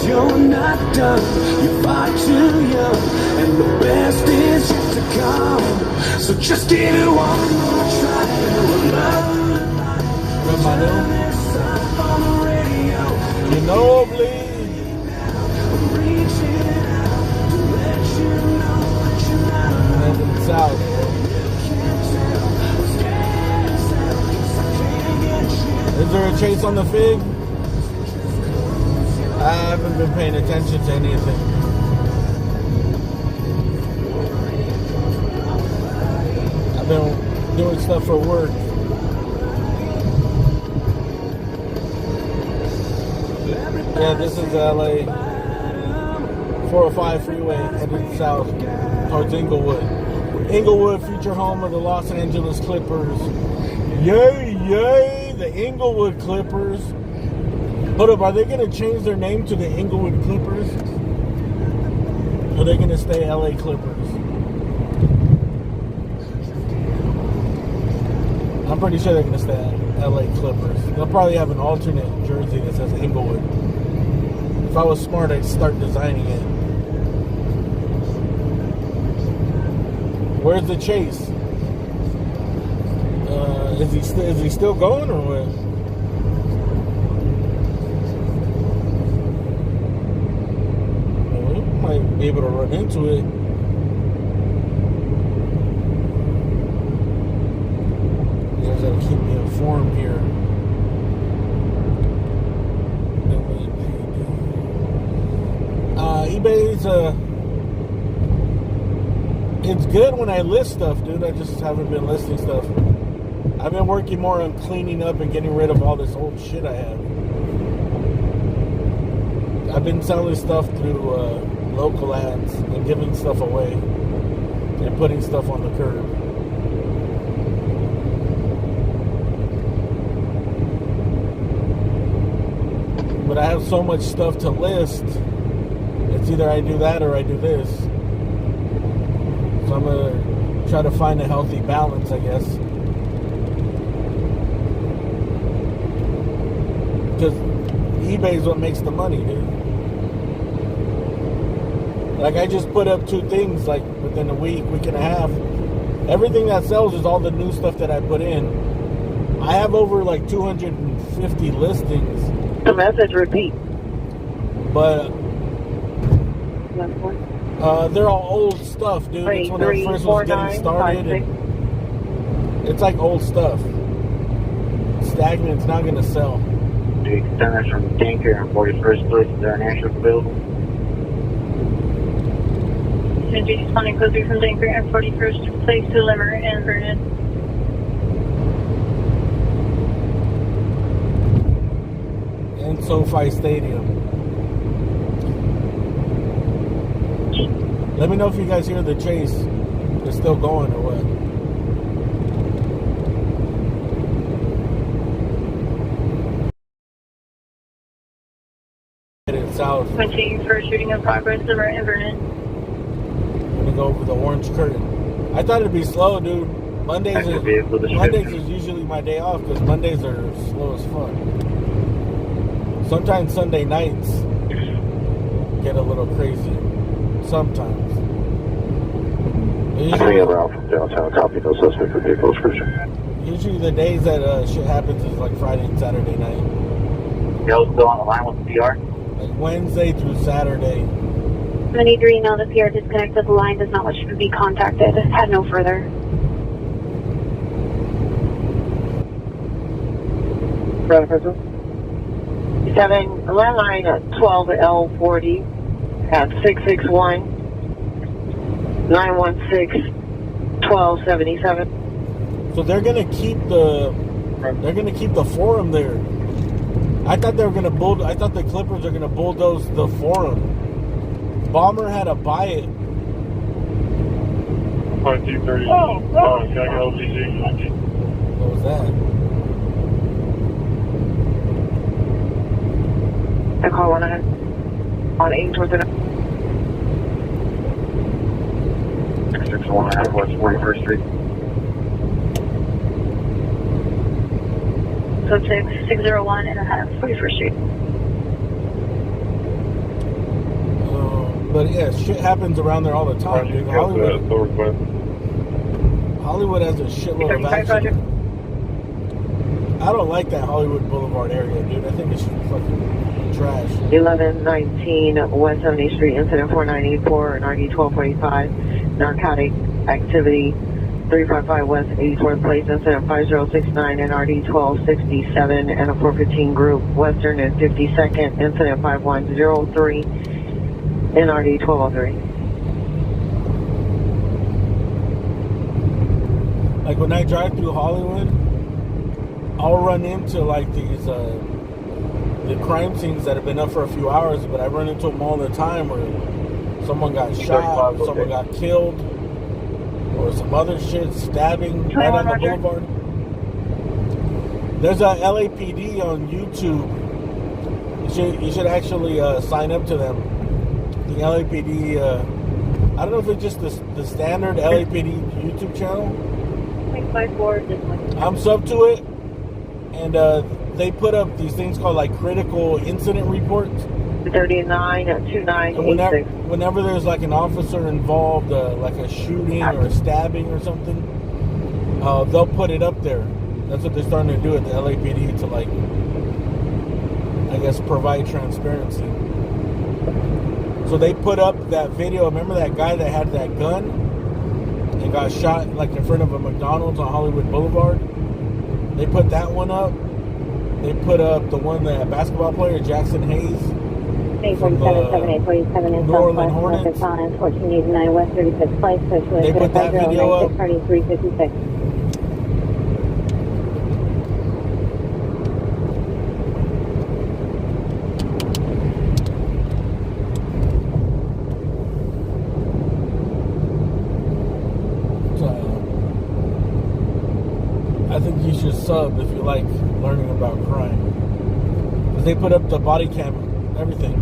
you're not done. You're far too young, and the best is yet to come. So just give it one more try. Turn this up on the radio. You know, please. I'm reaching out to let you know that you're not alone. And it's out. Is there a chase on the Fig? I haven't been paying attention to anything. I've been doing stuff for work. Yeah, this is LA 405 freeway headed south towards Inglewood. Inglewood, future home of the Los Angeles Clippers. Yay, yay! The Inglewood Clippers. Hold up, are they going to change their name to the Inglewood Clippers? Or are they going to stay LA Clippers? I'm pretty sure they're going to stay LA Clippers. They'll probably have an alternate jersey that says Inglewood. If I was smart, I'd start designing it. Where's the chase? Is he still going or what? Well, we might be able to run into it. You guys gotta keep me informed here. eBay's it's good when I list stuff, dude. I just haven't been listing stuff. I've been working more on cleaning up and getting rid of all this old shit I have. I've been selling stuff through local ads and giving stuff away and putting stuff on the curb. But I have so much stuff to list. It's either I do that or I do this. So I'm going to try to find a healthy balance, I guess. Because eBay is what makes the money, dude. Like, I just put up 2 things, like, within a week and a half. Everything that sells is all the new stuff that I put in. I have over, like, 250 listings. The message repeat. But they're all old stuff, dude. It's when I first was getting started. And it's like old stuff. Stagnant's not going to sell. Extenders from Tanker on 41st Place. Is there an answer available? Energy responding closely from Tanker and 41st Place to Limmer and Vernon. And SoFi Stadium. Let me know if you guys hear the chase. It's still going or what. Headed south. Continue for shooting in progress, Limmer and Vernon. I'm gonna go over the orange curtain. I thought it'd be slow, dude. Mondays is usually my day off because Mondays are slow as fuck. Sometimes Sunday nights get a little crazy. Sometimes. Usually around from downtown, copy, no suspect for vehicle description. Usually the days that shit happens is like Friday and Saturday night. Y'all still on the line with the PR? Like Wednesday through Saturday. I need to email the PR disconnected. The line does not wish to be contacted. Had no further. Brother, 7 landline at 12L40 at 661-916-1277. So they're gonna keep the forum there. I thought they were gonna I thought the Clippers are gonna bulldoze the forum. Bomber had to buy it. 230. Oh, LTC. What was that? I call 100 on 8 towards the 661 West 41st Street. So 601 and 41st Street. But yeah, shit happens around there all the time, dude. Hollywood has a shitload of 35, Roger. action. I don't like that Hollywood Boulevard area, dude. I think it's fucking trash. 1119 West 70th Street, incident 4984 and RD 1245. Narcotic activity 355 West 84th Place, incident 5069 and RD 1267 and a 415 group. Western and 52nd, incident 5103 and RD 1203. Like when I drive through Hollywood, I'll run into like these the crime scenes that have been up for a few hours, but I run into them all the time where someone got shot, or someone got killed, or some other shit, stabbing right on the boulevard. There's a LAPD on YouTube. You should actually sign up to them. The LAPD, I don't know if it's just the standard LAPD YouTube channel. 654, this one. I'm sub to it, and they put up these things called like critical incident reports. 392986. Whenever there's like an officer involved, like a shooting or a stabbing or something, they'll put it up there. That's what they're starting to do at the LAPD to, like, I guess, provide transparency. So they put up that video. Remember that guy that had that gun and got shot like in front of a McDonald's on Hollywood Boulevard? They put that one up. They put up the one that basketball player Jackson Hayes from the New Orleans Hornets. 1489 West 36th Place. They put that video up. 356. I think you should sub if you like learning about crime. Because they put up the body cam, everything.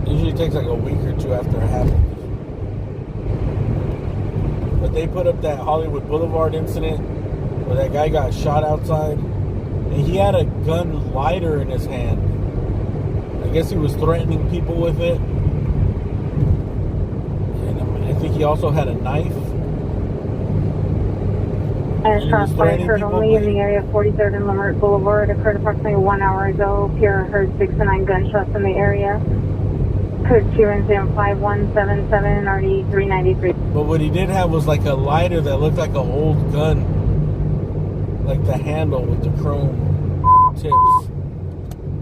It usually takes like a week or two after it happens. But they put up that Hollywood Boulevard incident where that guy got shot outside. And he had a gun lighter in his hand. I guess he was threatening people with it. And I think he also had a knife. As transpired, heard only in the area of 43rd and Lamert Boulevard. Occurred approximately 1 hour ago. Pierre heard 6 to 9 gunshots in the area. Code 2 incident 5177 RD 393. But what he did have was like a lighter that looked like an old gun. Like the handle with the chrome tips.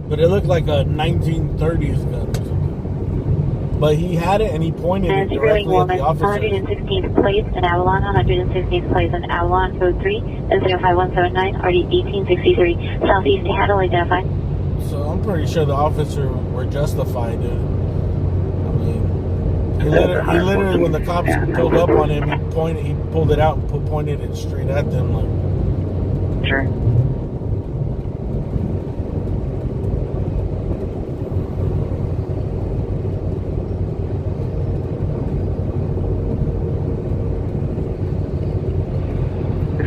But it looked like a 1930s gun. But he had it and he pointed it directly at the officer. 116th Place in Avalon, 116th Place in Avalon, Code 3, incident 5179, RD 1863, Southeast Handle identified. So I'm pretty sure the officer were justified, dude. I mean, he literally when the cops pulled up on him, he pulled it out and pointed it straight at them. Like, Sure.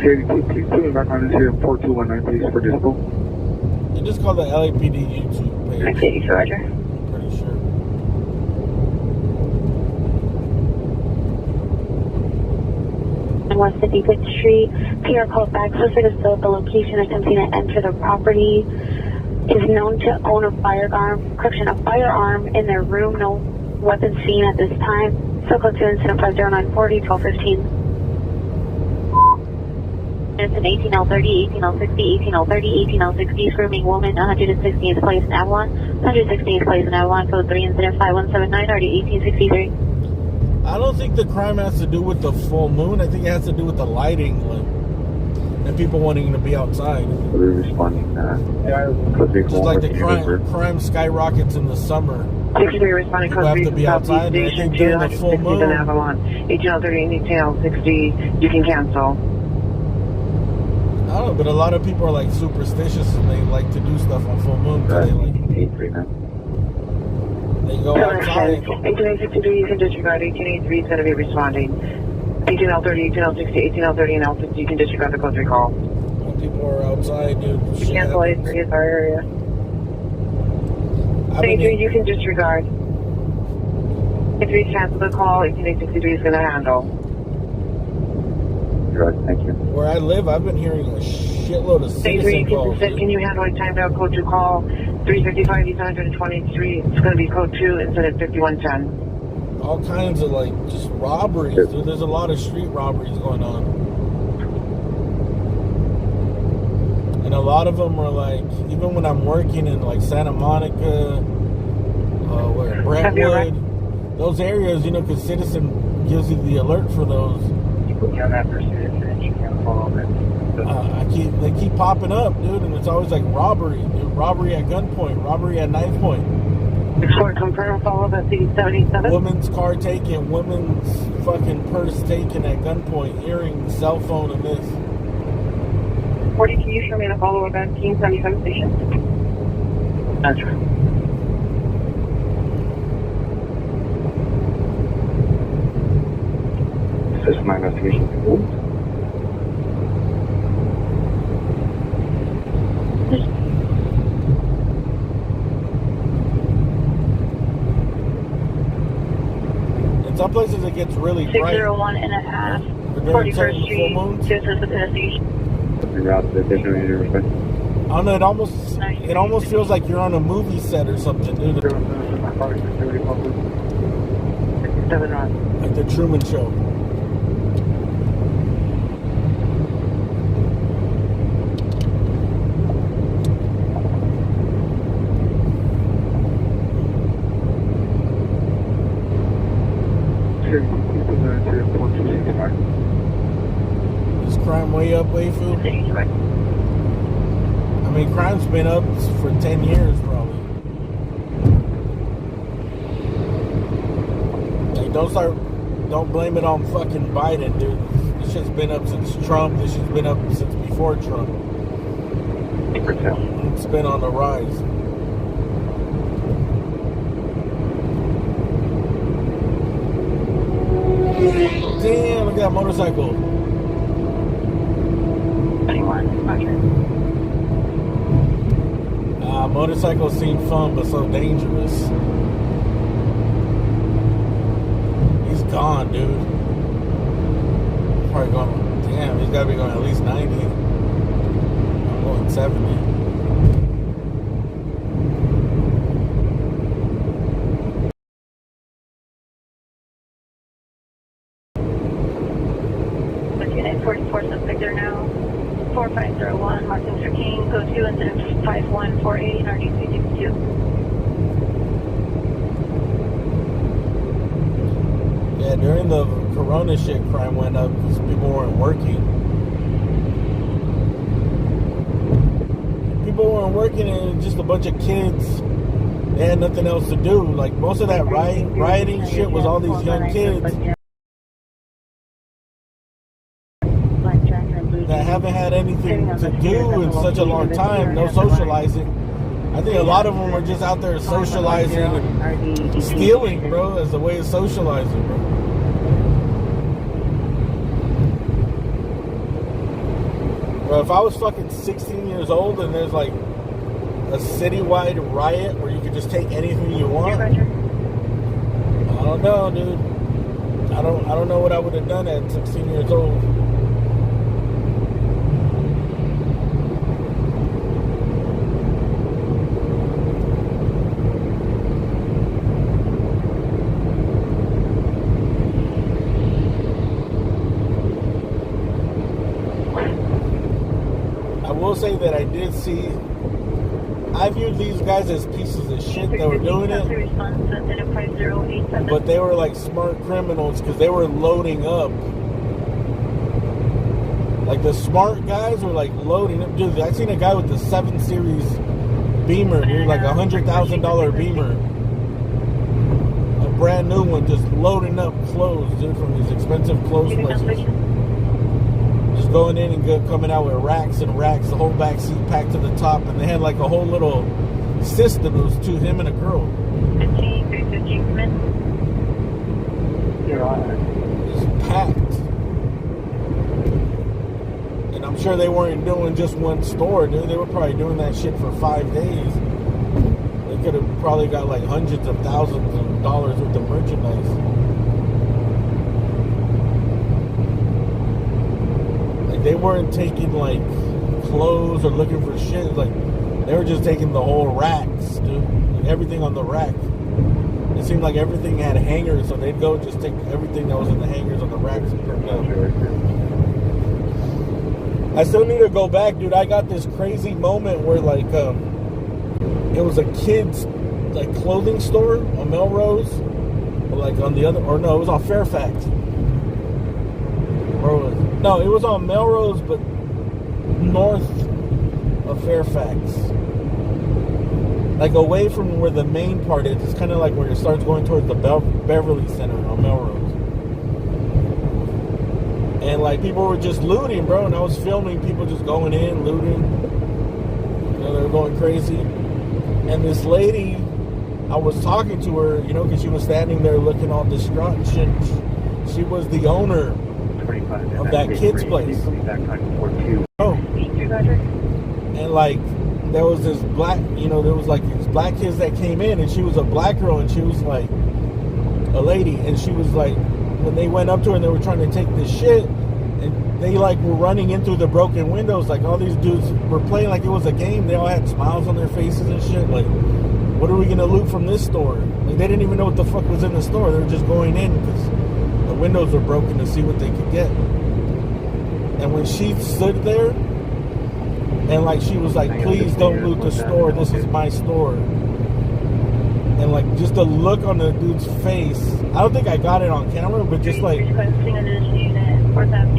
Please put it back on this here 4219, please, for dispo. you just call the LAPD YouTube page. Okay, Roger. I'm pretty sure. On West 55th Street, Pierre called back closer to the location attempting to enter the property. Is known to own a firearm in their room. No weapons seen at this time. Circle 2 incident 50940 1215. Incident 18L30, 18L60, 18L30, 18L60, screaming woman, 116th Place in Avalon, 116th Place in Avalon, Code 3, incident 5179, RD 1863. I don't think the crime has to do with the full moon. I think it has to do with the lighting, like, and people wanting to be outside. We're responding. Just like the crime skyrockets in the summer. 63 responding People code have 3 to be outside, and I think during the full moon. in Avalon, 18L30 and 18L60, you can cancel. I don't know, but a lot of people are like superstitious and they like to do stuff on full moon. They go outside. 18L63, you can disregard. 1883 is going to be responding. 18L30, 18L60, 18L30, and L60, you can disregard the code 3 call. When people are outside, dude. Cancel 83 is our area. Thank you. You can disregard. If you cancel the call, 1863 is going to handle. Right, thank you. Where I live, I've been hearing a shitload of Thank you. citizen calls. Can you handle a timed out code 2 call 355 East 123? It's going to be code 2 instead of 5110. All kinds of like just robberies, dude. There's a lot of street robberies going on. And a lot of them are like, even when I'm working in like Santa Monica, Brentwood, those areas, you know, because Citizen gives you the alert for those. You put me on that for Citizen, you can follow that. They keep popping up, dude, and it's always like robbery, dude, robbery at gunpoint, robbery at knife point. Court confirm follow up at 77. Woman's car taken, woman's fucking purse taken at gunpoint, earrings, cell phone, and this. 40, can you show me the follow up at King 77 station? That's right. This is my investigation. In some places it gets really bright. 601 and a half. But during 41st certain full Street. moons, This is the station. Route to the additional unit respect. I don't know, it almost feels like you're on a movie set or something, dude. 7 on. Like the Truman Show. Is crime way up, Weifu? I mean, crime's been up for 10 years, probably. Like, don't blame it on fucking Biden, dude. This shit's been up since Trump. This shit's been up since before Trump. It's been on the rise. Damn, look at that motorcycle. 21, Roger. Motorcycles seem fun, but so dangerous. He's gone, dude. Probably going, damn, he's gotta be going at least 90. I'm going 70. Unit 44 suspect there now. 4501, marked Mr. King, code 2 instead of 5148 in RD 362. Yeah, during the Corona shit, crime went up because people weren't working. People weren't working and it was just a bunch of kids. They had nothing else to do. Like, most of that rioting shit was all these young kids that haven't had anything to do in such a long time, no socializing. I think a lot of them were just out there socializing and stealing, bro, as a way of socializing, bro. Bro, if I was fucking 16 years old and there's like a citywide riot where you could just take anything you want, I don't know, dude. I don't know what I would have done at 16 years old. I will say that I did see, I viewed these guys as pieces of shit that were doing it, but they were like smart criminals because they were loading up. Like the smart guys were like loading up. Dude, I seen a guy with the 7 Series Beamer, dude, like $100,000 Beamer. A brand new one, just loading up clothes, dude, from these expensive clothes places. Just going in and coming out with racks and racks, the whole back seat packed to the top, and they had like a whole little system. It was to him and a girl. 15, 315, come in. Just packed. And I'm sure they weren't doing just one store, dude. They were probably doing that shit for 5 days. Like could have probably got like hundreds of thousands of dollars worth of merchandise. Like they weren't taking like clothes or looking for shit. Like they were just taking the whole racks, dude. Like, everything on the rack. It seemed like everything had hangers, so they'd go just take everything that was in the hangers on the racks and put it up. I still need to go back, dude. I got this crazy moment where like it was a kid's like clothing store on Melrose, or like on the other, or no, it was on Fairfax. Where was it? No, it was on Melrose, but north of Fairfax, like away from where the main part is. It's kind of like where it starts going towards the Beverly Center on Melrose. And like people were just looting, bro, and I was filming people just going in, looting. You know, they were going crazy. And this lady, I was talking to her, you know, because she was standing there looking all distraught and shit. She was the owner of that kid's place. Oh. And like there was this black, you know, there was like these black kids that came in, and she was a black girl, and she was like a lady, and she was like, when they went up to her and they were trying to take this shit, and they like were running in through the broken windows, like all these dudes were playing like it was a game. They all had smiles on their faces and shit. Like, what are we gonna loot from this store? Like they didn't even know what the fuck was in the store. They were just going in because the windows were broken to see what they could get. And when she stood there and like she was like, please don't loot the store, this is my store. And like just the look on the dude's face, I don't think I got it on camera, but just like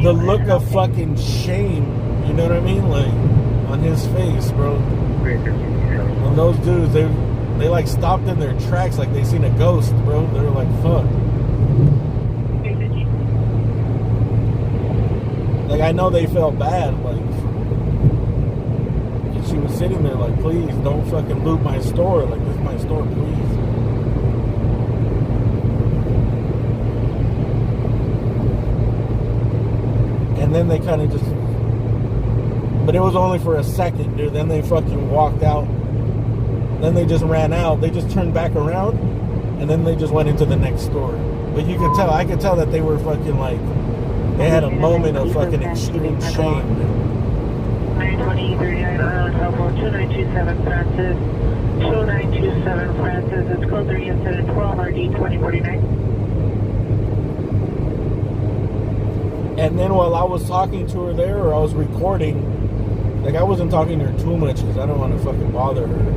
the look of fucking shame, you know what I mean? Like on his face, bro. And those dudes, they like stopped in their tracks like they seen a ghost, bro. They were like, fuck. Like I know they felt bad, like she was sitting there like, please don't fucking loot my store. Like, this is my store, please. And then they kind of just, but it was only for a second, dude. Then they fucking walked out. Then they just ran out. They just turned back around, and then they just went into the next store. But you could tell, I could tell that they were fucking like, they had a moment of fucking extreme shame, dude. 920-39 Island Elbow, 2927 Francis, 2927 Francis, it's code 3 incident 12 RD 2049. And then while I was talking to her there, or I was recording, like I wasn't talking to her too much because I don't want to fucking bother her.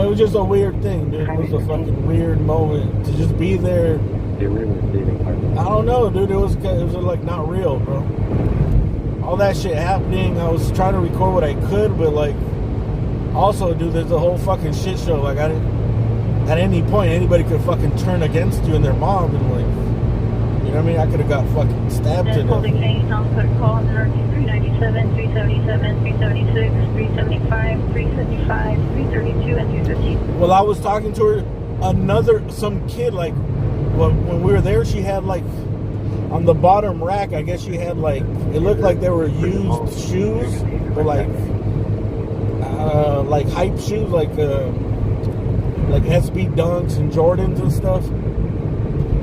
It was just a weird thing, dude. It was a fucking weird moment to just be there. I don't know, dude. It was like not real, bro. All that shit happening, I was trying to record what I could, but like, also, dude, there's a whole fucking shit show. Like, at any point, anybody could fucking turn against you and their mom, and like, you know what I mean? I could have got fucking stabbed to death. Holding Hayes, on clear call, 397, 377, 376, 375, 375, 332, and 350. Well, I was talking to her, some kid, like, when we were there, she had like, on the bottom rack, I guess she had like, it looked like they were used shoes, or like hype shoes, like SB Dunks and Jordans and stuff.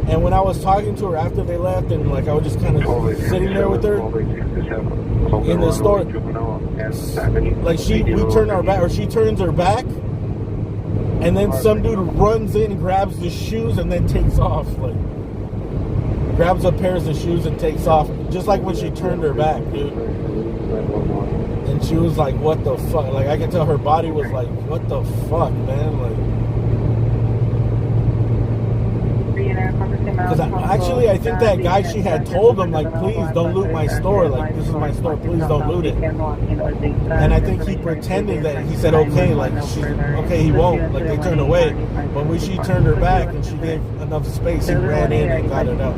And when I was talking to her after they left, and like I was just kind of sitting there with her in the store, like we turn our back, or she turns her back, and then some dude runs in, grabs the shoes, and then takes off, like grabs a pair of shoes and takes off, just like when she turned her back, dude. And she was like, what the fuck? Like I could tell her body was like, what the fuck, man? Like, because I think that guy, she had told him like, please don't loot my store. Like, this is my store. Please don't loot it. And I think he pretended that he said okay, like okay, he won't. Like they turned away, but when she turned her back and she gave enough space, he ran in and got it out.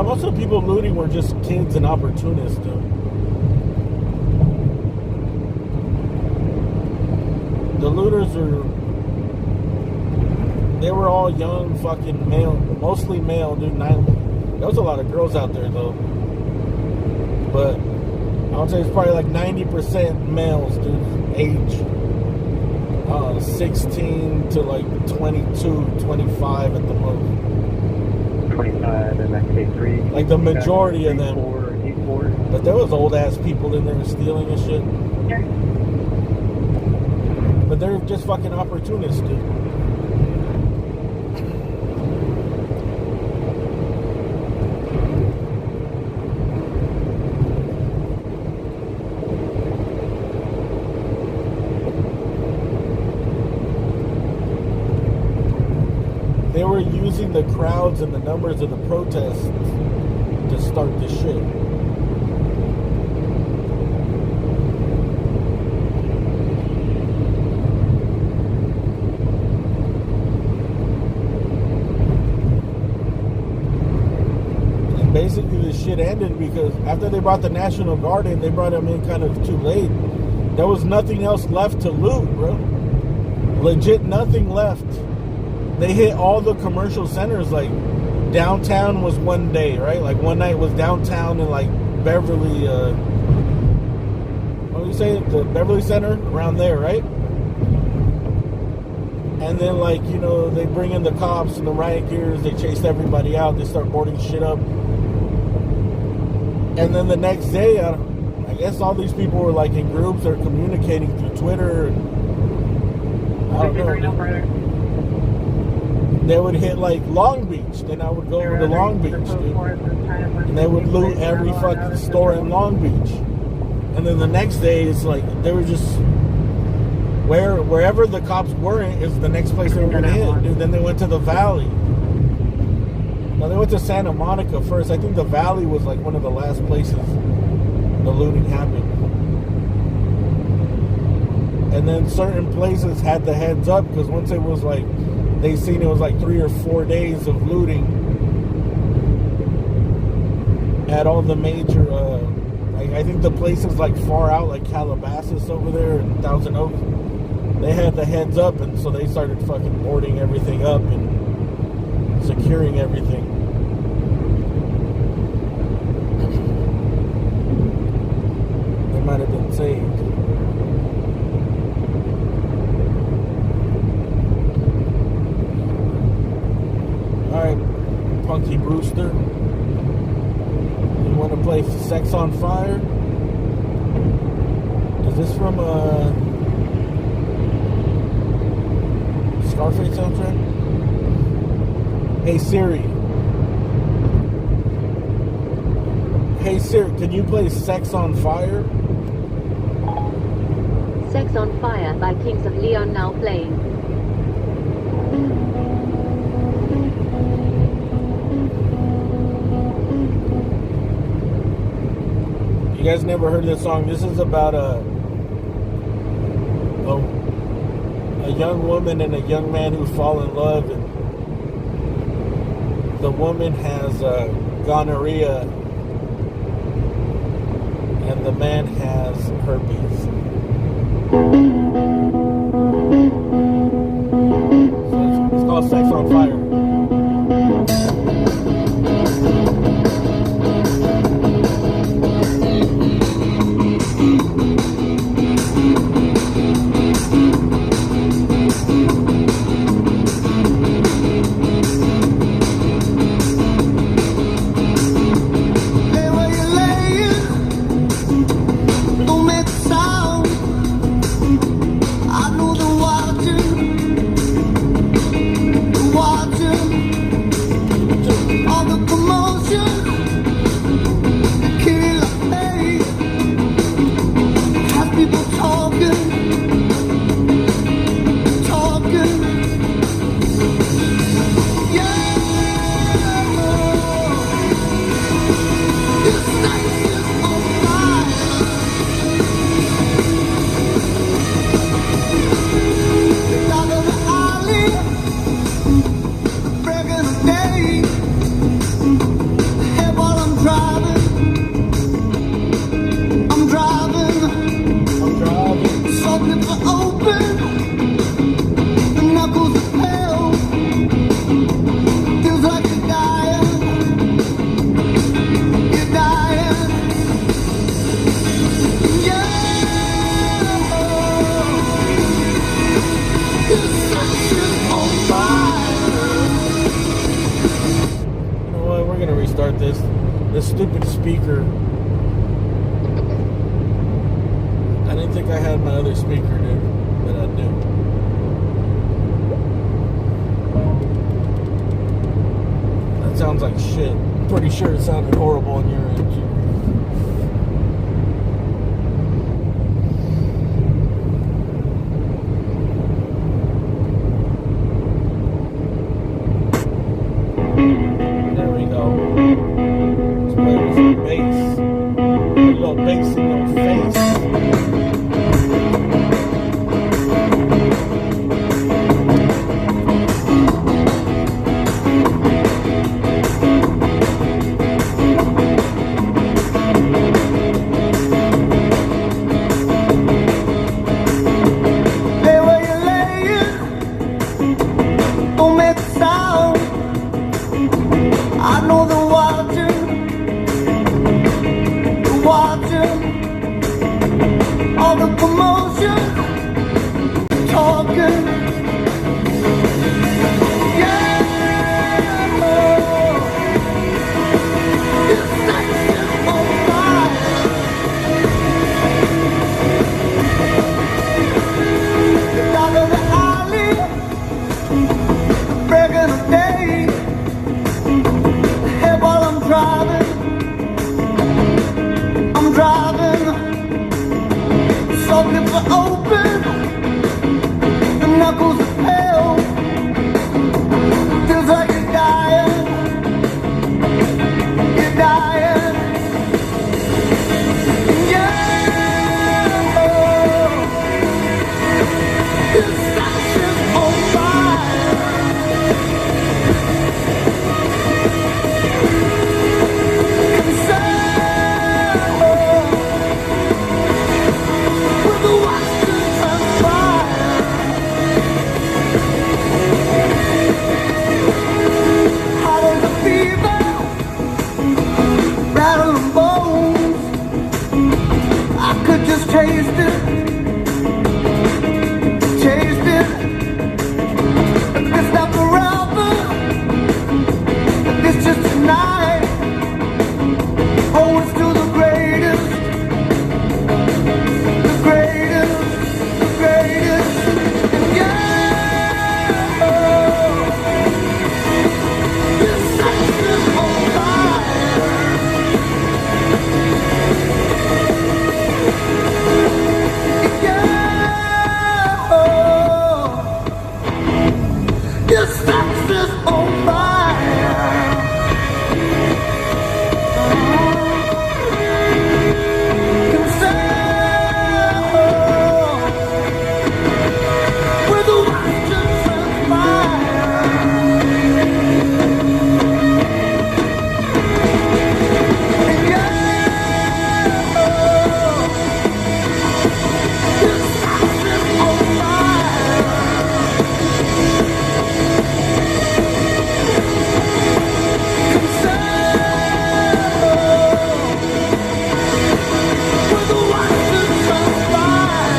Most of the people looting were just kids and opportunists, dude. The looters are They were all young, fucking male, mostly male, dude. There was a lot of girls out there though, but I would say it's probably like 90% males, dude. Age 16 to like 22, 25 at the most. 25 and like K3. Like the majority of them. 4, 8-4. But there was old ass people in there stealing and shit. But they're just fucking opportunists, dude. They were using the crowds and the numbers of the protests to start this shit. And basically the shit ended because after they brought the National Guard in, they brought them in kind of too late. There was nothing else left to loot, bro. Legit nothing left. They hit all the commercial centers. Like downtown was one day, right? Like one night was downtown in like Beverly, what do you say? The Beverly Center around there, right? And then like, you know, they bring in the cops and the riot gears. They chase everybody out. They start boarding shit up. And then the next day, I guess all these people were like in groups. They're communicating through Twitter. I don't know. They would hit like Long Beach. Then I would go over to Long Beach, dude. And they would loot every fucking store in Long Beach. And then the next day, it's like they were just wherever the cops were is the next place they were gonna hit, dude. Then they went to the Valley. Now they went to Santa Monica first. I think the Valley was like one of the last places the looting happened. And then certain places had the heads up because once it was like they seen it was like 3 or 4 days of looting at all the major, I think the places like far out, like Calabasas over there and Thousand Oaks, they had the heads up, and so they started fucking boarding everything up and securing everything. They might have been saved. Alright, Punky Brewster. You want to play Sex on Fire? Is this from Scarface soundtrack? Hey Siri. Hey Siri, can you play Sex on Fire? Sex on Fire by Kings of Leon now playing. You guys never heard this song? This is about a young woman and a young man who fall in love, and the woman has gonorrhea and the man has herpes. So it's called Sex on Fire. stupid speaker. I didn't think I had my other speaker there, but I do. That sounds like shit. I'm pretty sure it sounded horrible on your end too. There we go. Let's play with some bass. A little bass in your face. Hey, where you laying? Don't make a sound. I know they're watching. They're watching. All the commotion. Talking. Yeah. It's like it's on fire. Down in the alley, breaking the day. Hey, while I'm driving, some lips are open, the knuckles are pale. Feels like you're dying, you're dying. Yeah, it's such on fire. With the Western transpire. Hot as a fever, rattling bones. I could just taste it. Taste it. If it's not forever, if it's just tonight. Oh, it's still the greatest. The greatest. The greatest. Yeah. This section on fire. Yeah. This section on fire. Can sail with the Western transpire. Yeah. This section on fire. Can sail with the Western transpire.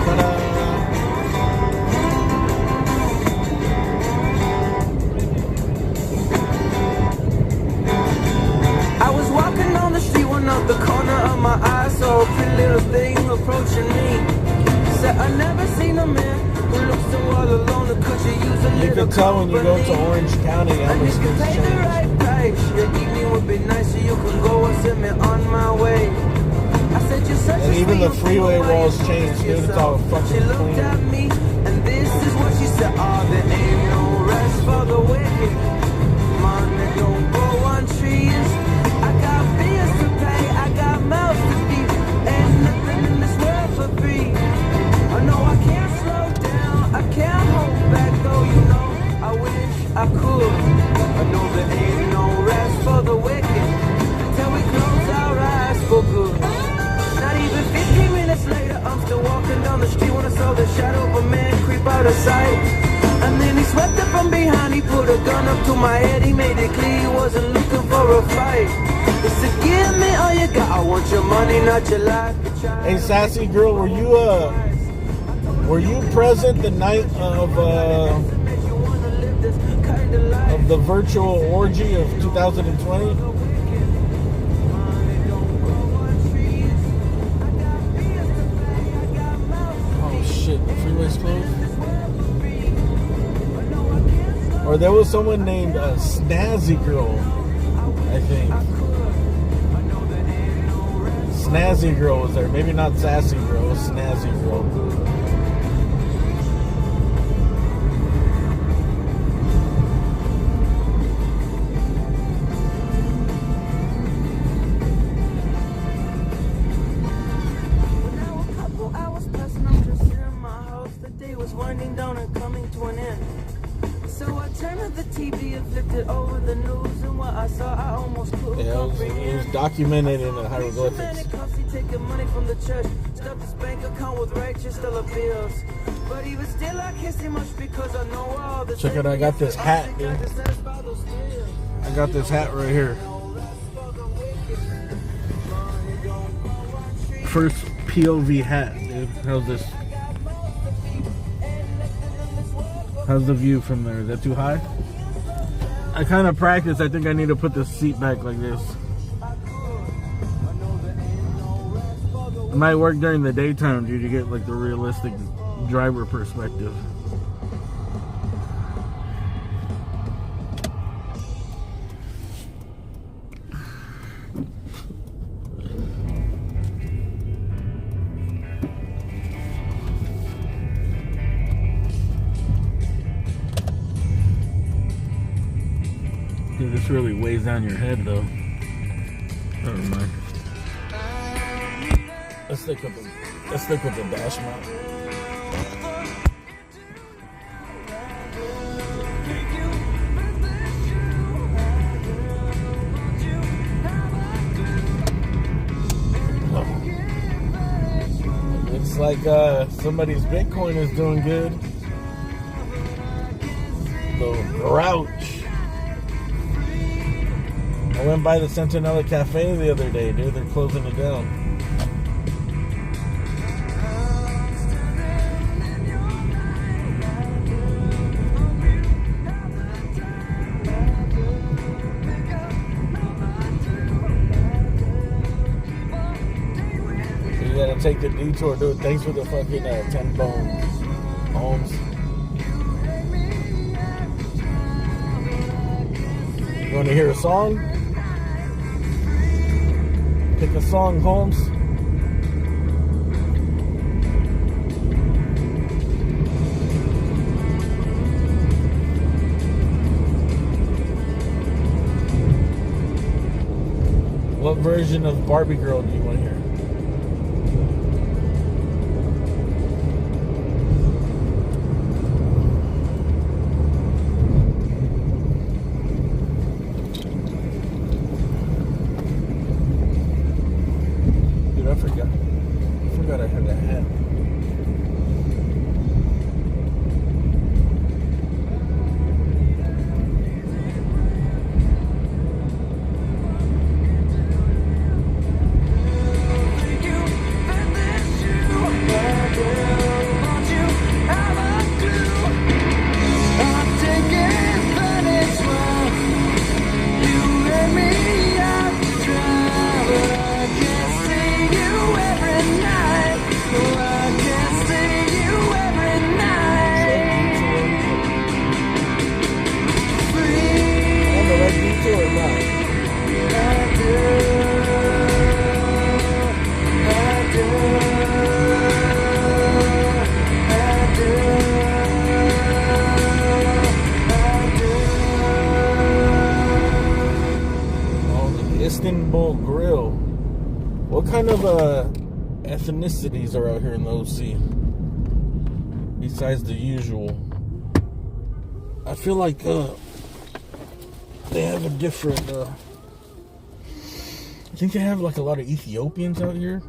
Ta-da. I was walking on the street, one of the corner of my eye saw a pretty little thing approaching me. Said I never seen a man who looks so all alone. Could you use a You little can tell when you go to company? Orange County, And you Elvis can gets pay the changed. right price. Your evening would be nice, so you can go and send me on my way. I said you're such And a even the sweet freeway woman, walls you changed, dude. It's yourself. all fucking She looked clean. at me, and this is what she said: oh, there ain't no rest for the wicked. Money don't grow on trees. I got bills to pay, I got mouths to feed. Ain't nothing in this world for free. I know I can't slow down, I can't hold back, though you know I wish I could. I know there ain't no rest for the wicked till we close our eyes for good. Not even 15 minutes later, I'm still walking down the street when I saw the shadow of a man creep out of sight. And then he swept up from behind, he put a gun up to my head, he made it clear he wasn't looking for a fight. It's a give me all you got. I want your money, not your life. Hey, sassy girl, were you present the night of the virtual orgy of 2020? Oh shit, the freeway's closed. Or there was someone named Snazzy Girl, I think. Snazzy Girl was there. Maybe not Sassy Girl, it was Snazzy Girl. Yeah, it was documented in the hieroglyphics. Check it out, I got this hat, dude. I got this hat right here. First POV hat, dude. How's this? How's the view from there? Is that too high? I kind of practice. I think I need to put the seat back like this. It might work during the daytime, dude. You get like the realistic driver perspective. Dude, this really weighs down your head, though. Never mind. Let's stick with the dash mount. Looks like somebody's Bitcoin is doing good. The Grouch. I went by the Centinela Cafe the other day, dude. They're closing it down. You gotta take the detour, dude. Thanks for the fucking 10 bones, Holmes. You wanna hear a song? Pick a song, Holmes. What version of Barbie Girl do you want to hear? I forgot I had that hat. Istanbul Grill. What kind of ethnicities are out here in the OC besides the usual? I feel like they have a different I think they have like a lot of Ethiopians out here.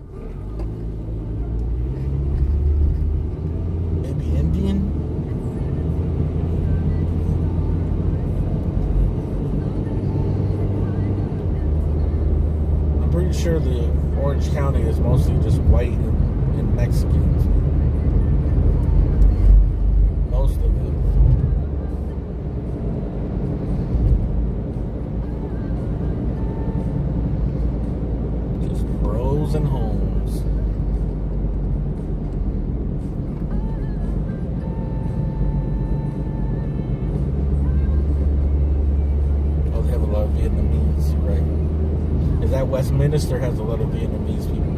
Maybe Indian. pretty sure the Orange County is mostly just white and Mexicans. Most of it. Just bros and homes. Oh, they have a lot of Vietnamese, right? Is that Westminster has a lot of Vietnamese people?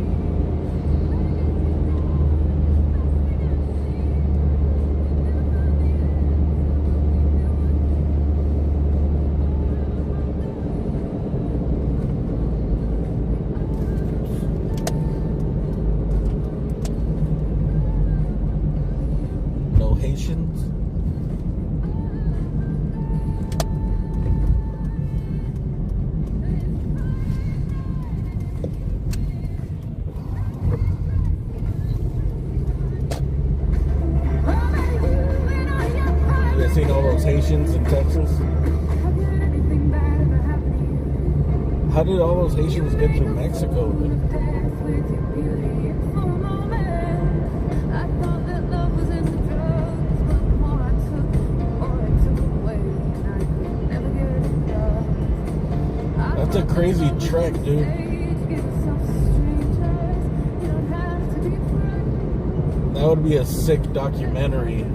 No Haitians? Seen all those Haitians in Texas? How did all those Haitians get through Mexico? That's a crazy trek, dude. That would be a sick documentary.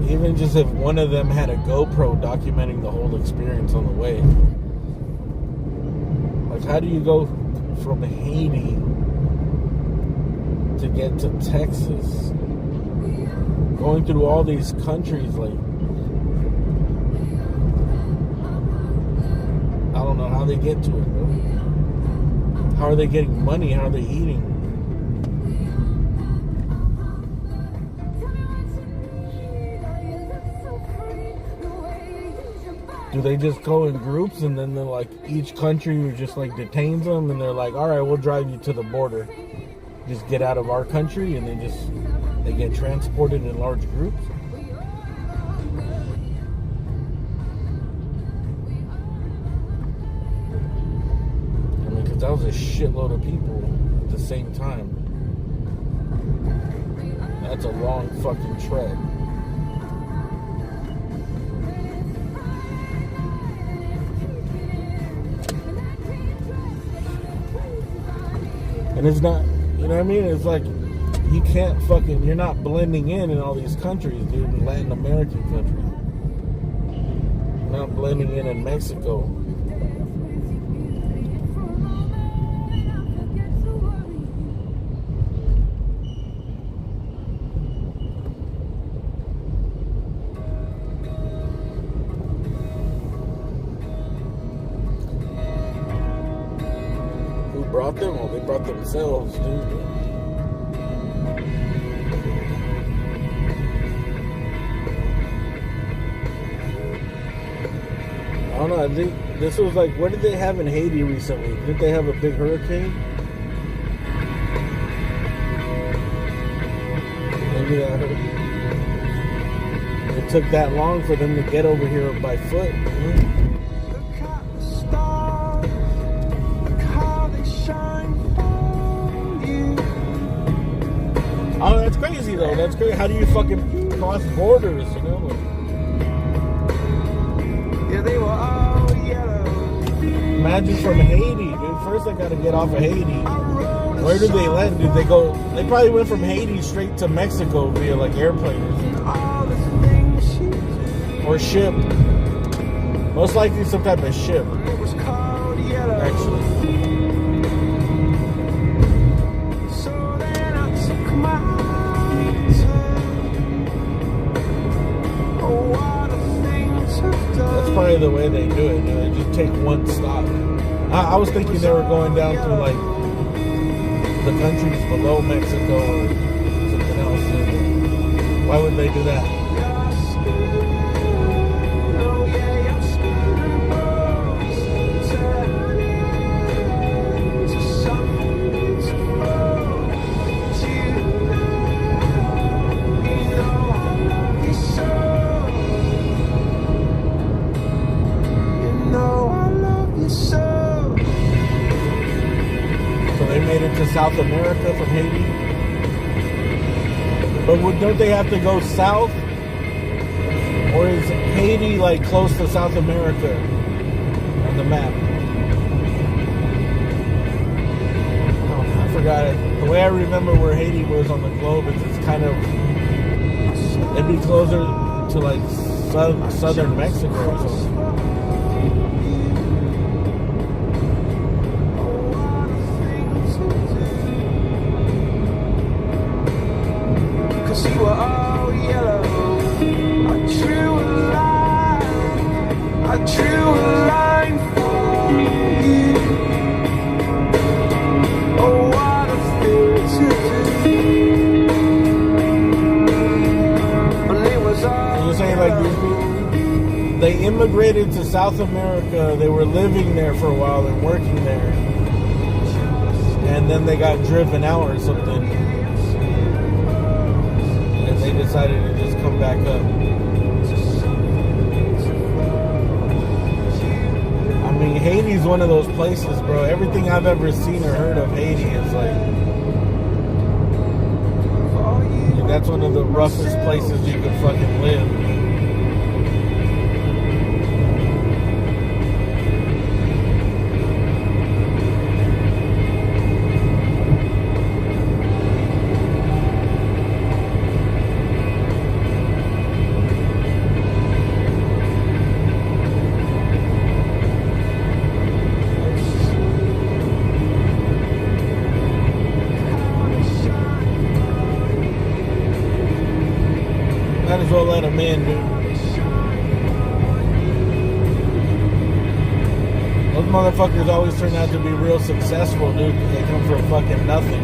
Even just if one of them had a GoPro documenting the whole experience on the way. Like, how do you go from Haiti to get to Texas? Going through all these countries, like, I don't know how they get to it, bro. How are they getting money? How are they eating? Do they just go in groups and then they're like, each country just like detains them and they're like, all right, we'll drive you to the border. Just get out of our country, and they get transported in large groups? I mean, because that was a shitload of people at the same time. That's a long fucking trek. And it's not, you know what I mean? It's like, you can't fucking, you're not blending in all these countries, dude, in Latin American countries. You're not blending in Mexico. Brought them, or they brought themselves, dude. I don't know, I think this was like, what did they have in Haiti recently? Did they have a big hurricane? Maybe that it took that long for them to get over here by foot. Oh, that's crazy though. That's crazy. How do you fucking cross borders, you know? Yeah, they were all yellow. Imagine from Haiti, dude. First they gotta get off of Haiti. Where did they land? Did they go? They probably went from Haiti straight to Mexico via like airplane or ship. Most likely some type of ship. Actually. That's probably the way they do it. You know, they just take one stop. I was thinking they were going down to like the countries below Mexico or something else. Why would they do that? So immigrated to South America from Haiti. But don't they have to go south? Or is Haiti like close to South America on the map? Oh, I forgot it. The way I remember where Haiti was on the globe is it's kind of, it'd be closer to like southern Mexico or something. You were all yellow. I drew a line for you. Oh, what a thing to do. And it was all So you're saying like these people, they immigrated to South America, they were living there for a while and working there, and then they got driven out or something. They decided to just come back up. I mean, Haiti's one of those places, bro. Everything I've ever seen or heard of Haiti is like that's one of the roughest places you could fucking live. Might as well let them in, dude. Those motherfuckers always turn out to be real successful, dude, because they come from fucking nothing.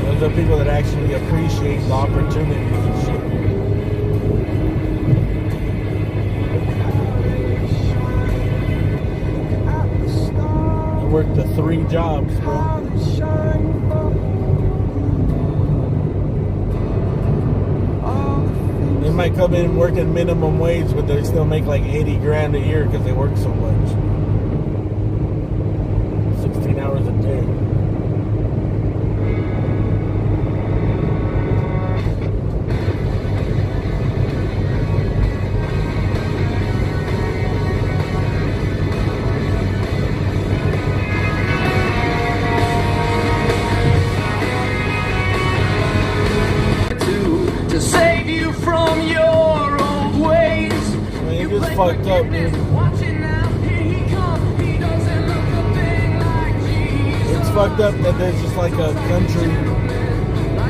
Those are people that actually appreciate the opportunities and shit. I worked the 3 jobs, bro. They might come in working minimum wage, but they still make like 80 grand a year because they work so much. 16 hours a day. to save you from your old ways. Man, it gets fucked up, dude. It's fucked up that there's just like a country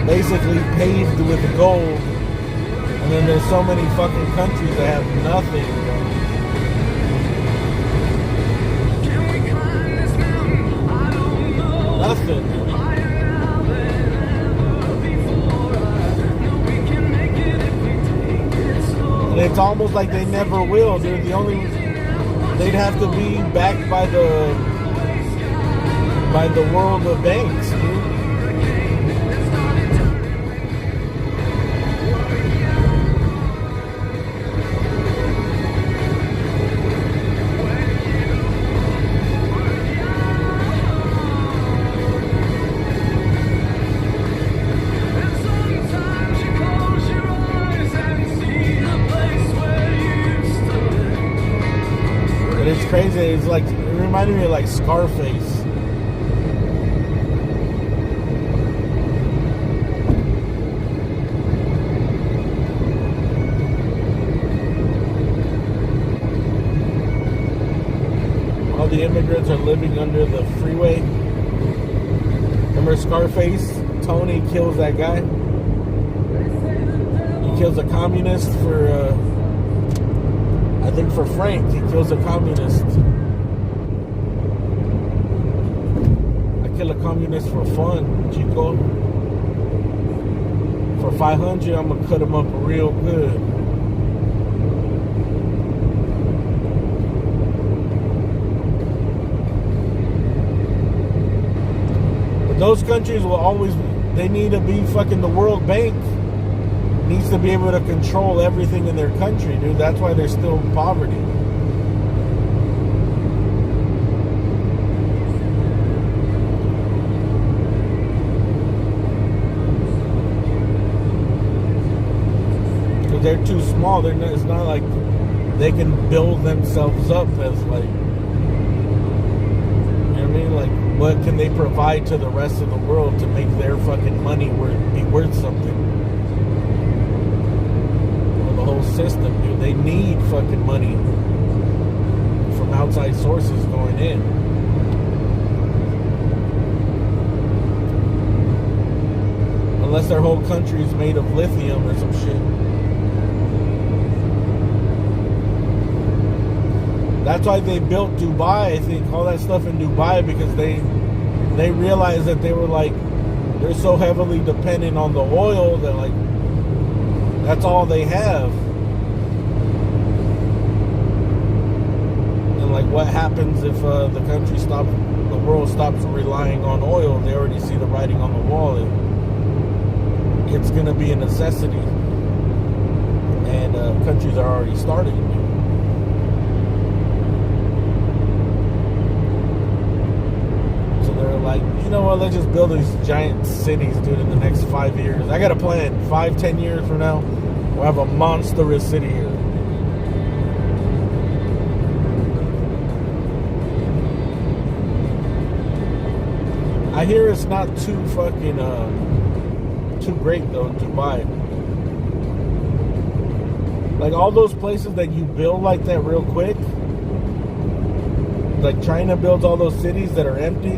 basically paved with gold, and then there's so many fucking countries that have nothing, bro. Nothing. And it's almost like they never will, dude. They'd have to be backed by the world of banks, dude. But it's crazy. It's like, it reminded me of like Scarface. All the immigrants are living under the freeway. Remember Scarface? Tony kills that guy. He kills a communist for, I think for Frank. He kills a communist. I kill a communist for fun, Chico. For 500, I'm gonna cut him up real good. Those countries will always, they need to be fucking, the World Bank needs to be able to control everything in their country, dude. That's why they're still in poverty. they're too small. It's not like they can build themselves up as like, you know what I mean? Like, what can they provide to the rest of the world to make their fucking money be worth something? Well, the whole system, dude, they need fucking money from outside sources going in. Unless their whole country is made of lithium or some shit. That's why they built Dubai, I think, all that stuff in Dubai, because they realized that they were like, they're so heavily dependent on the oil that like, that's all they have. And like, what happens if the world stops relying on oil? They already see the writing on the wall. It's going to be a necessity, and countries are already starting. So they're like, you know what, let's just build these giant cities, dude, in the next 5 years. I got a plan. 5-10 years from now, we'll have a monstrous city here. I hear it's not too fucking too great though in Dubai. Like all those places that you build like that real quick, like China builds all those cities that are empty.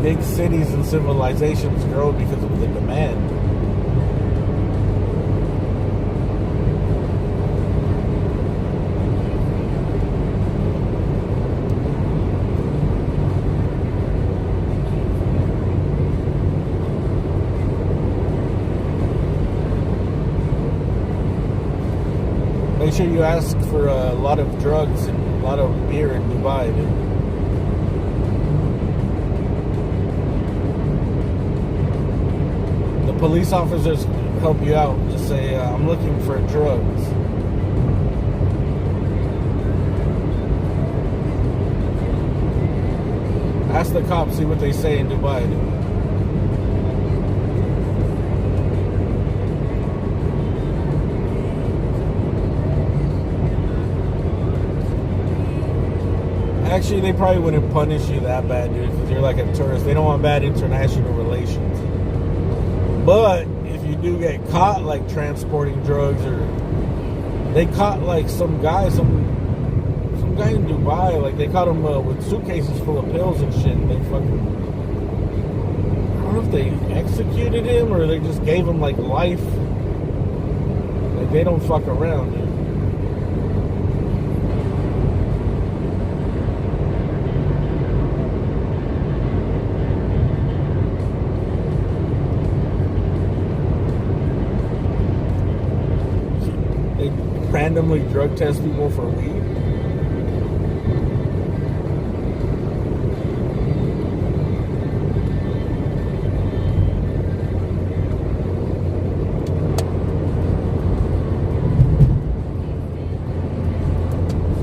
Big cities and civilizations grow because of the demand. Make sure you ask for a lot of drugs and a lot of beer in Dubai, dude. The police officers help you out. Just say, I'm looking for drugs. Ask the cops, see what they say in Dubai, dude. Actually, they probably wouldn't punish you that bad, dude, because you're like a tourist. They don't want bad international relations. But if you do get caught, like transporting drugs, or they caught like some guy in Dubai, like they caught him with suitcases full of pills and shit. And they fucking, I don't know if they executed him or they just gave him like life. Like they don't fuck around, dude. Randomly drug test people for weed.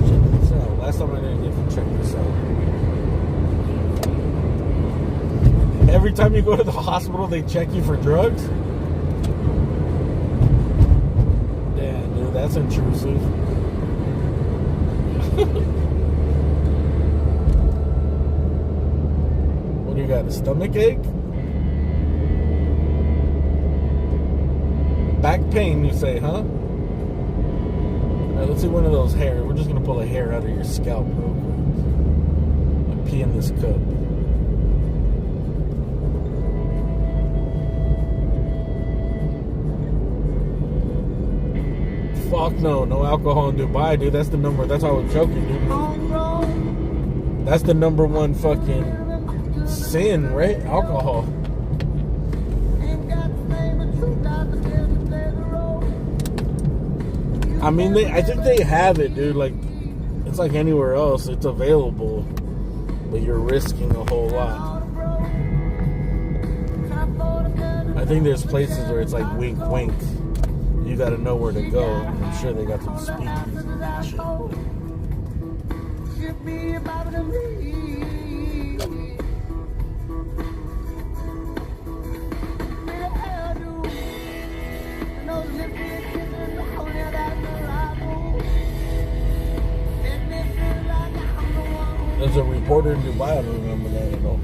Check this out. Last time I didn't get to check this out. Every time you go to the hospital, they check you for drugs. That's intrusive. What do you got? A stomach ache? Back pain, you say, huh? Alright, let's see one of those hair. We're just gonna pull a hair out of your scalp real quick. And pee in this cup. Fuck no, no alcohol in Dubai, dude. That's the number. That's how I was joking, dude. That's the number one fucking sin, right? Alcohol. I mean, I think they have it, dude. Like, it's like anywhere else. It's available, but you're risking a whole lot. I think there's places where it's like wink, wink. You gotta know where to go. I'm sure they got some speakeasies and shit. was a reporter in Dubai. I don't remember that at all.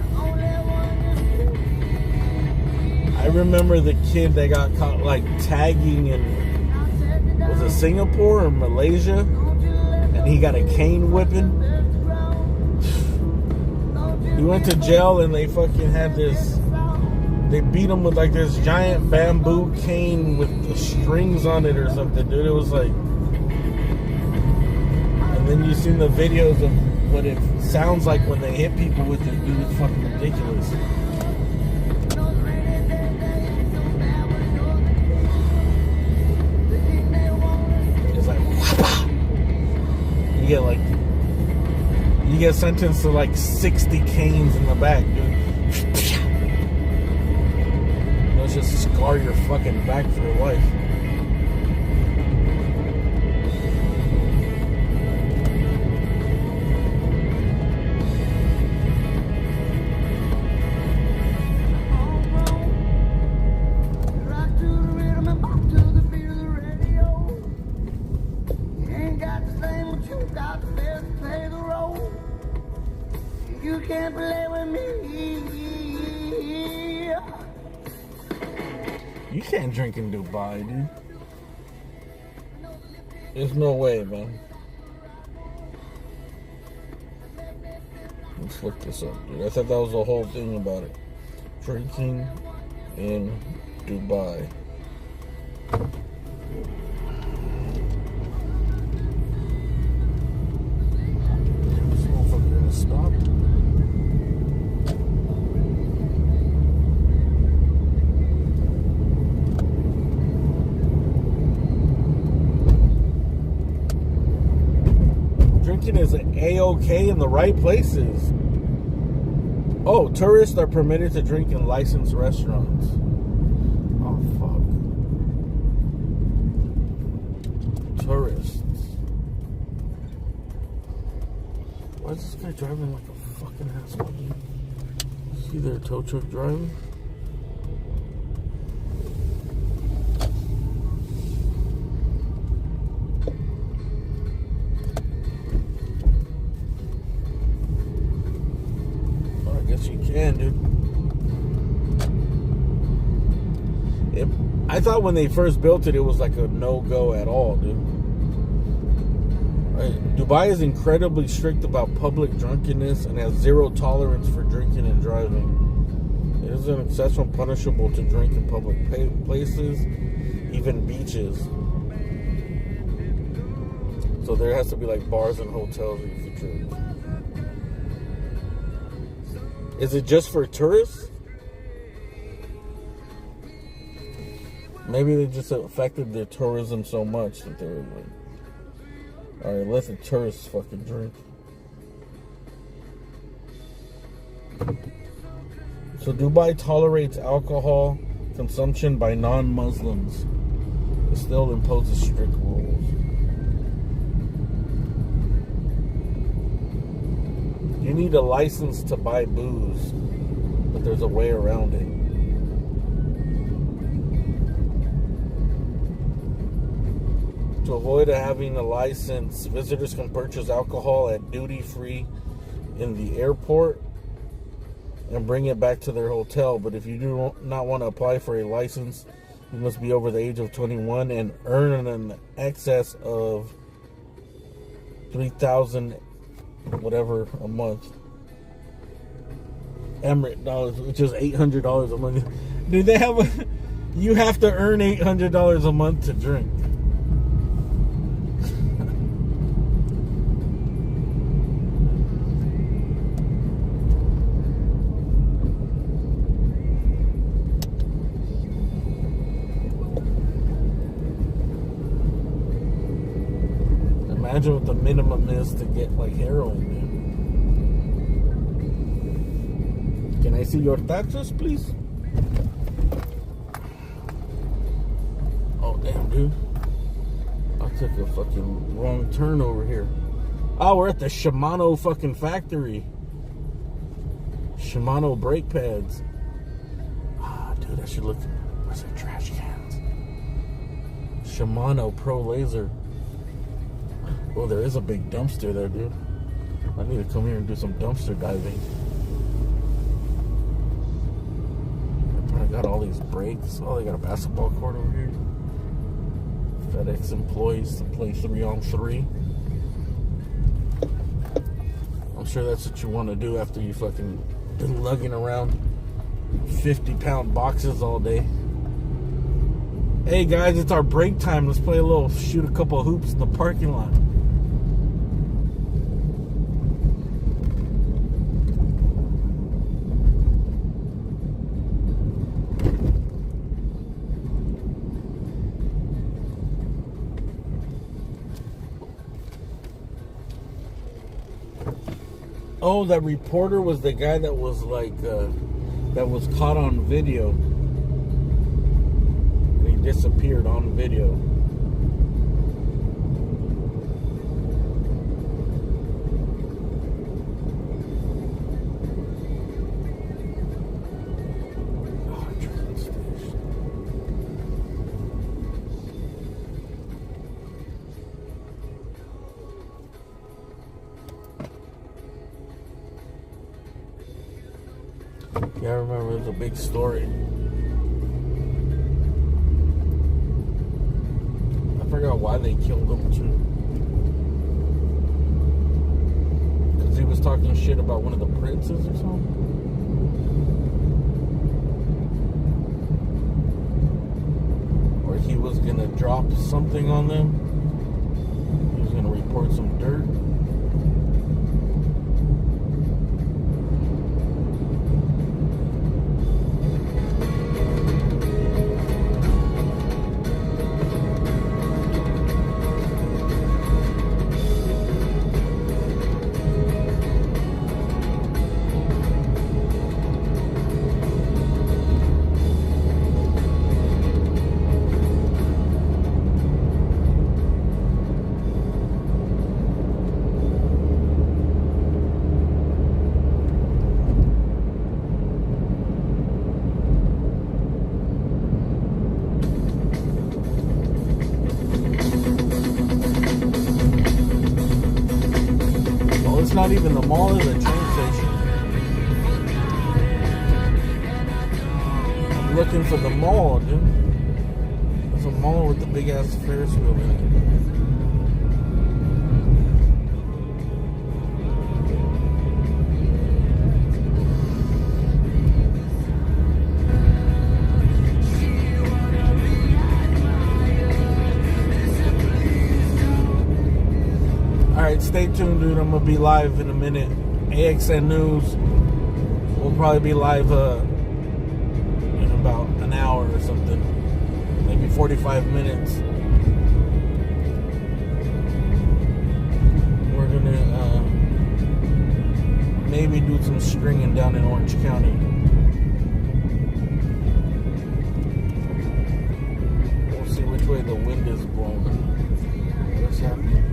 I remember the kid that got caught like tagging in, was it Singapore or Malaysia? And he got a cane whipping. He went to jail and they fucking had this, they beat him with like this giant bamboo cane with the strings on it or something, dude. It was like, and then you seen the videos of what it sounds like when they hit people with it, dude. It's fucking ridiculous. You get sentenced to like 60 canes in the back, dude. Let's just scar your fucking back for your life. You can't play with me. You can't drink in Dubai, dude. There's no way, man. Let's look this up, dude. I thought that was the whole thing about it. Drinking in Dubai. This motherfucker gonna stop. Is A-OK in the right places. Oh, tourists are permitted to drink in licensed restaurants. Oh, fuck. Tourists. Why is this guy driving like a fucking asshole? See their tow truck driving? You can, dude. I thought when they first built it, it was like a no-go at all, dude. Right? Dubai is incredibly strict about public drunkenness and has zero tolerance for drinking and driving. It is an exceptional punishable to drink in public places, even beaches. So there has to be like bars and hotels where you can drink. Is it just for tourists? Maybe they just affected their tourism so much that they're like, alright, let the tourists fucking drink. So Dubai tolerates alcohol consumption by non-Muslims. It still imposes strict rules. You need a license to buy booze, but there's a way around it. To avoid having a license, visitors can purchase alcohol at duty-free in the airport and bring it back to their hotel. But if you do not want to apply for a license, you must be over the age of 21 and earn an excess of $3,000 whatever a month. Emirate dollars, which is $800 a month. Do they have a... You have to earn $800 a month to drink. Imagine what the minimum is to get like heroin, dude. Can I see your taxes, please? Oh, damn, dude. I took a fucking wrong turn over here. Oh, we're at the Shimano fucking factory. Shimano brake pads. Ah, dude, I should look. Where's their trash cans? Shimano Pro Laser. Oh, there is a big dumpster there, dude. I need to come here and do some dumpster diving. I got all these breaks. Oh, they got a basketball court over here. FedEx employees to play 3-on-3. I'm sure that's what you want to do after you fucking been lugging around 50-pound boxes all day. Hey guys, it's our break time. Let's play a little, shoot a couple of hoops in the parking lot. Oh, that reporter was the guy that was like, that was caught on video. He disappeared on video. Yeah, I remember it was a big story. I forgot why they killed him too. Because he was talking shit about one of the princes or something. Or he was gonna drop something on them. He was gonna report some dirt. It's not even the mall, it's a train station. I'm looking for the mall, dude. There's a mall with the big ass Ferris wheel in it. Alright, stay tuned, dude. I'm gonna be live in a minute. AXN News will probably be live in about an hour or something. Maybe 45 minutes. We're gonna maybe do some stringing down in Orange County. We'll see which way the wind is blowing. What's happening here?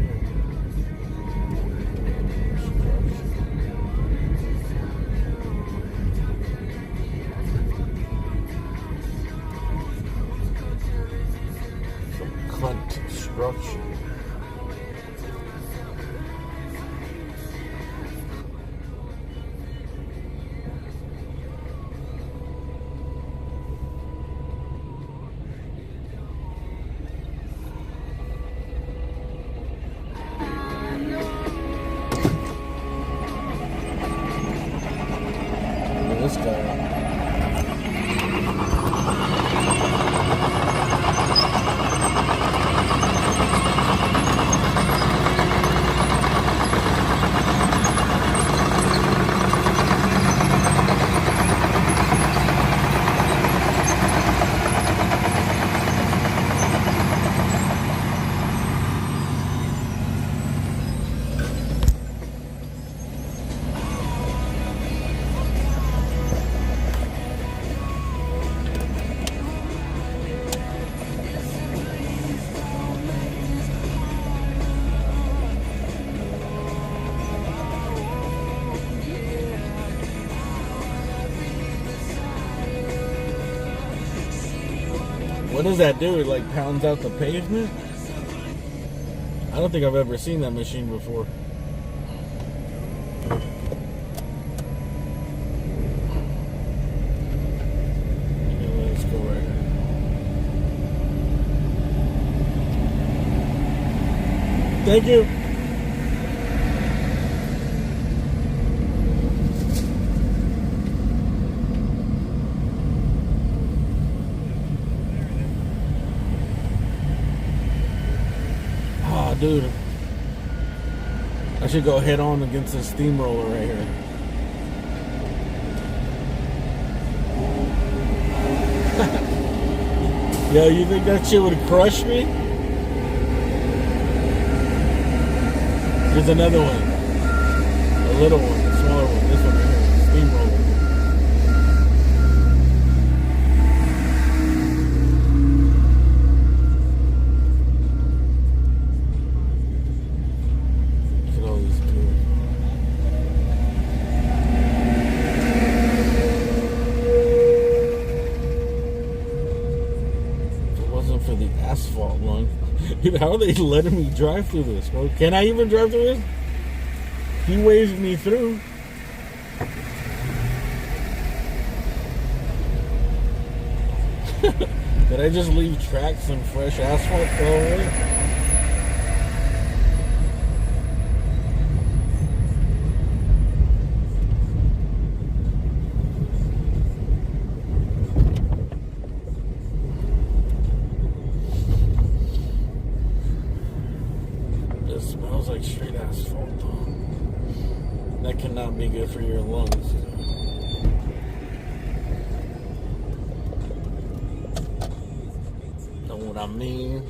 Construction. Look at this guy. What does that do? It like pounds out the pavement? I don't think I've ever seen that machine before. Thank you. Oh, dude. I should go head on against this steamroller right here. Yo, you think that shit would crush me? There's another one. A little one, a smaller one. This one right here. Steamroller. Look at all these people. If it wasn't for the asphalt one. Dude, how are they letting me drive through this, bro? Can I even drive through this? He waved me through. Did I just leave tracks and fresh asphalt all the way? Smells like straight asphalt, though. That cannot be good for your lungs. Know what I mean?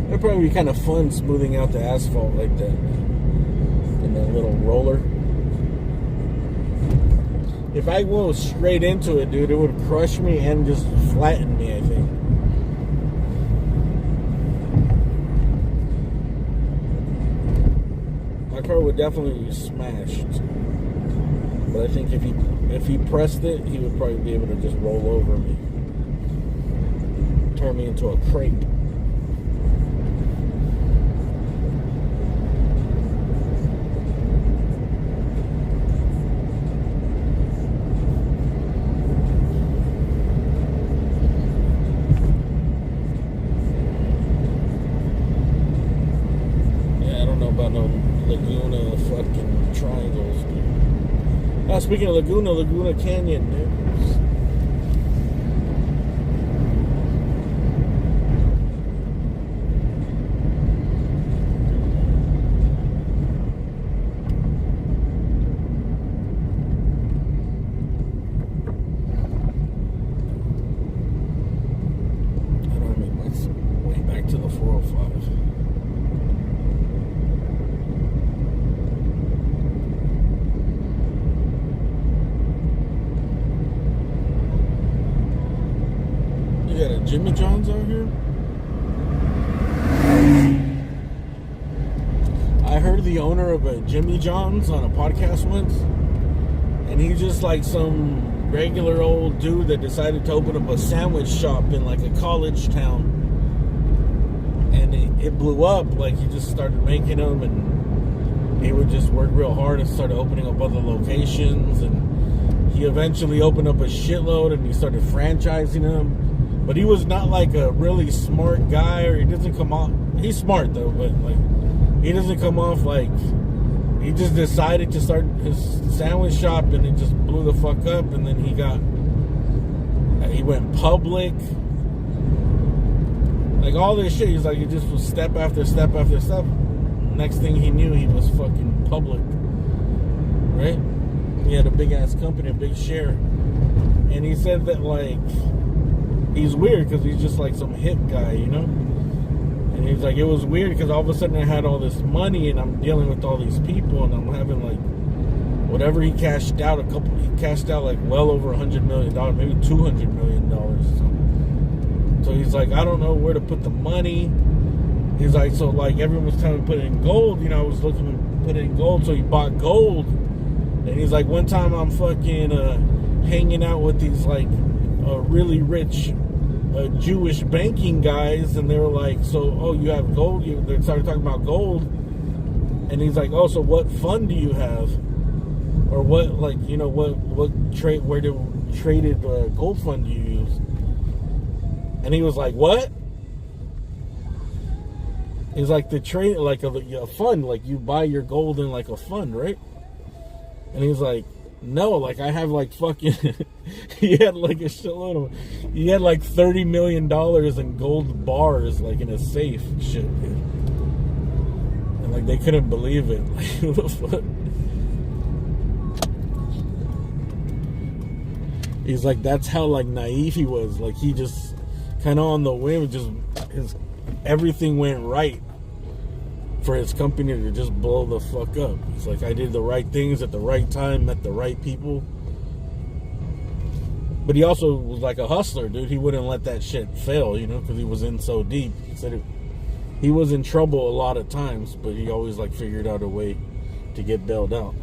It'd probably be kind of fun smoothing out the asphalt like that in that little roller. If I go straight into it, dude, it would crush me and just flatten me, I think. My car would definitely be smashed. But I think if he pressed it, he would probably be able to just roll over me. Turn me into a crepe. Laguna fucking triangles, dude. Oh, speaking of Laguna Canyon, dude. I don't make my way back to the 405. You got a Jimmy John's out here? I heard the owner of a Jimmy John's on a podcast once, and he's just like some regular old dude that decided to open up a sandwich shop in like a college town, and it blew up. Like, he just started making them, and he would just work real hard and started opening up other locations, and he eventually opened up a shitload, and he started franchising them. But he was not like a really smart guy, or he doesn't come off. He's smart though, but like he doesn't come off like he just decided to start his sandwich shop and it just blew the fuck up. And then he went public, like all this shit. He's like, it just was step after step after step. Next thing he knew, he was fucking public, right? He had a big ass company, a big share, and he said that like. He's weird because he's just like some hip guy, you know? And he's like, it was weird because all of a sudden I had all this money and I'm dealing with all these people and I'm having like whatever he cashed out, he cashed out like well over $100 million, maybe $200 million. So he's like, I don't know where to put the money. He's like, so like everyone was telling me to put it in gold. I was looking to put it in gold, so he bought gold. And he's like, one time I'm fucking hanging out with these like really rich Jewish banking guys, and they were like, so you have gold? They started talking about gold, and he's like, oh, so what fund do you have, or what what traded gold fund do you use? And he was like, what? He's like, the trade, like a fund, like you buy your gold in like a fund, right? And he's like, no, like I have like fucking, he had like a shitload of, he had like $30 million in gold bars, like in a safe, shit, dude. And like they couldn't believe it. Like, what the fuck? He's like, that's how like naive he was. Like he just kind of on the whim, everything went right for his company to just blow the fuck up. It's like, I did the right things at the right time, met the right people. But he also was like a hustler, dude. He wouldn't let that shit fail, because he was in so deep. He said he was in trouble a lot of times, but he always like figured out a way to get bailed out.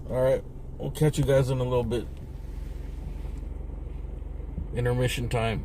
Alright, we'll catch you guys in a little bit. Intermission time.